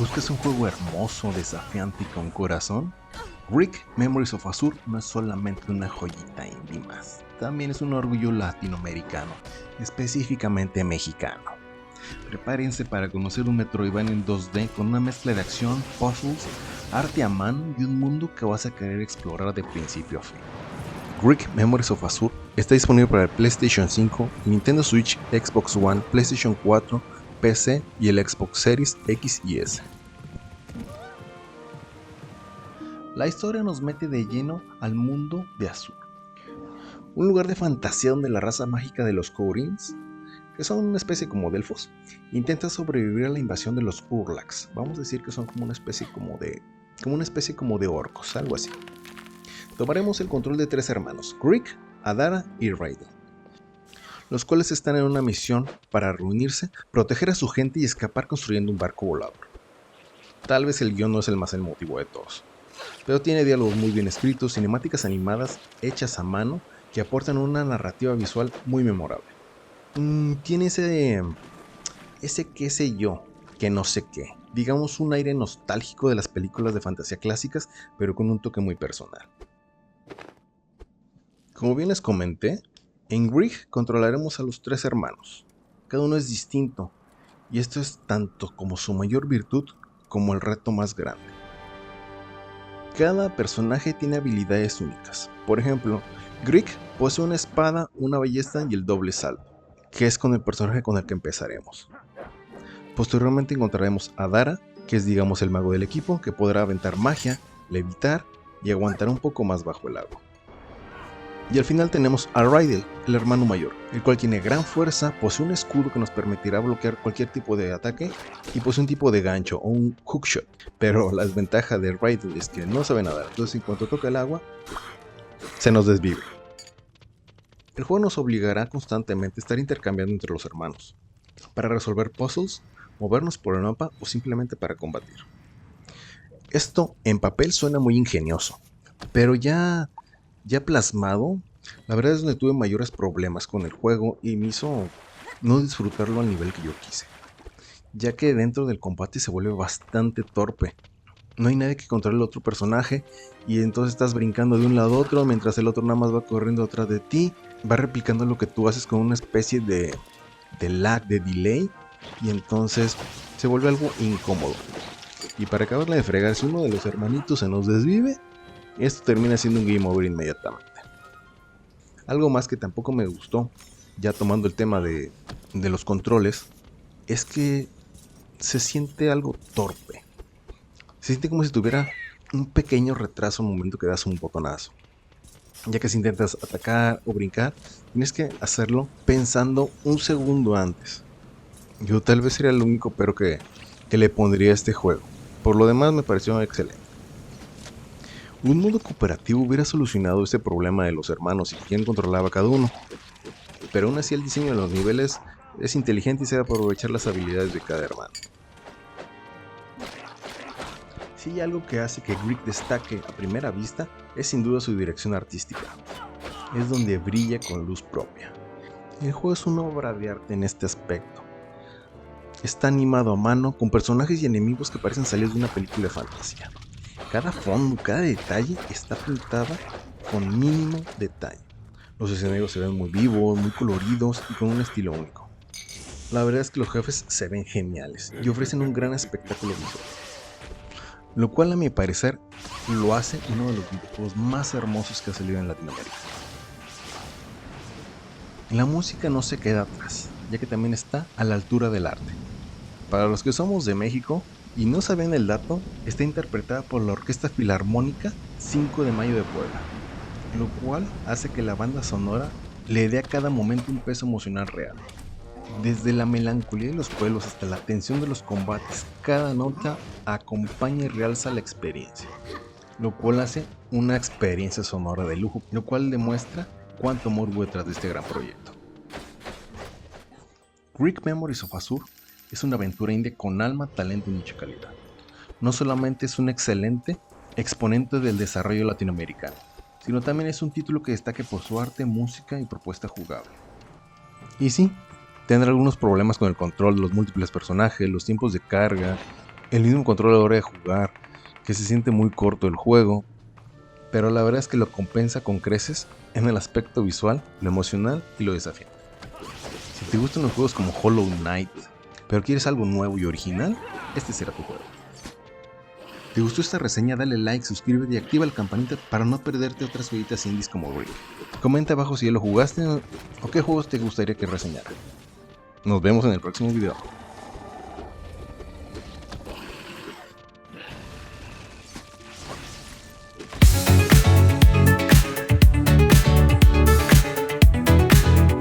¿Buscas un juego hermoso, desafiante y con corazón? Rick Memories of Azur no es solamente una joyita indie más, también es un orgullo latinoamericano, específicamente mexicano. Prepárense para conocer un Metroidvania en 2D con una mezcla de acción, puzzles, arte a mano y un mundo que vas a querer explorar de principio a fin. Rick Memories of Azur está disponible para el PlayStation 5, Nintendo Switch, Xbox One, PlayStation 4, PC y el Xbox Series X y S. La historia nos mete de lleno al mundo de Azur, un lugar de fantasía donde la raza mágica de los Kourins, que son una especie como de elfos, intenta sobrevivir a la invasión de los Urlaks. Vamos a decir que son como una especie como de orcos, algo así. Tomaremos el control de tres hermanos, Rick, Adara y Raiden, los cuales están en una misión para reunirse, proteger a su gente y escapar construyendo un barco volador. Tal vez el guión no es el más emotivo de todos, pero tiene diálogos muy bien escritos, cinemáticas animadas hechas a mano que aportan una narrativa visual muy memorable. Tiene ese qué sé yo, que no sé qué, digamos un aire nostálgico de las películas de fantasía clásicas, pero con un toque muy personal. Como bien les comenté, en Rick controlaremos a los tres hermanos. Cada uno es distinto, y esto es tanto como su mayor virtud como el reto más grande. Cada personaje tiene habilidades únicas. Por ejemplo, Rick posee una espada, una ballesta y el doble salto, que es con el personaje con el que empezaremos. Posteriormente encontraremos a Dara, que es digamos el mago del equipo, que podrá aventar magia, levitar y aguantar un poco más bajo el agua. Y al final tenemos a Raiden, el hermano mayor, el cual tiene gran fuerza, posee un escudo que nos permitirá bloquear cualquier tipo de ataque y posee un tipo de gancho o un hookshot. Pero la desventaja de Raiden es que no sabe nadar, entonces en cuanto toca el agua, se nos desvive. El juego nos obligará constantemente a estar intercambiando entre los hermanos, para resolver puzzles, movernos por el mapa o simplemente para combatir. Esto en papel suena muy ingenioso, pero ya plasmado, la verdad es donde tuve mayores problemas con el juego y me hizo no disfrutarlo al nivel que yo quise, ya que dentro del combate se vuelve bastante torpe. No hay nadie que controle al otro personaje y entonces estás brincando de un lado a otro mientras el otro nada más va corriendo atrás de ti, va replicando lo que tú haces con una especie de lag, de delay, y entonces se vuelve algo incómodo. Y para acabarla de fregar, si uno de los hermanitos se nos desvive, esto termina siendo un game over inmediatamente. Algo más que tampoco me gustó, ya tomando el tema de los controles, es que se siente algo torpe. Se siente como si tuviera un pequeño retraso al momento que das un botonazo. Ya que si intentas atacar o brincar, tienes que hacerlo pensando un segundo antes. Yo tal vez sería el único pero que le pondría a este juego. Por lo demás me pareció excelente. Un modo cooperativo hubiera solucionado este problema de los hermanos y quién controlaba a cada uno, pero aún así el diseño de los niveles es inteligente y sabe aprovechar las habilidades de cada hermano. Si hay algo que hace que Rick destaque a primera vista, es sin duda su dirección artística. Es donde brilla con luz propia. El juego es una obra de arte en este aspecto. Está animado a mano con personajes y enemigos que parecen salir de una película de fantasía. Cada fondo, cada detalle está pintado con mínimo detalle. Los escenarios se ven muy vivos, muy coloridos y con un estilo único. La verdad es que los jefes se ven geniales y ofrecen un gran espectáculo visual, lo cual a mi parecer lo hace uno de los videojuegos más hermosos que ha salido en Latinoamérica. La música no se queda atrás, ya que también está a la altura del arte. Para los que somos de México y no saben el dato, está interpretada por la Orquesta Filarmónica 5 de Mayo de Puebla, lo cual hace que la banda sonora le dé a cada momento un peso emocional real. Desde la melancolía de los pueblos hasta la tensión de los combates, cada nota acompaña y realza la experiencia, lo cual hace una experiencia sonora de lujo, lo cual demuestra cuánto amor hubo detrás de este gran proyecto. Rick Memories of Azur es una aventura indie con alma, talento y mucha calidad. No solamente es un excelente exponente del desarrollo latinoamericano, sino también es un título que destaque por su arte, música y propuesta jugable. Y sí, tendrá algunos problemas con el control de los múltiples personajes, los tiempos de carga, el mismo control a la hora de jugar, que se siente muy corto el juego, pero la verdad es que lo compensa con creces en el aspecto visual, lo emocional y lo desafiante. Si te gustan los juegos como Hollow Knight, pero quieres algo nuevo y original, este será tu juego. ¿Te gustó esta reseña? Dale like, suscríbete y activa la campanita para no perderte otras joyitas indies como Rick. Comenta abajo si ya lo jugaste o qué juegos te gustaría que reseñara. Nos vemos en el próximo video.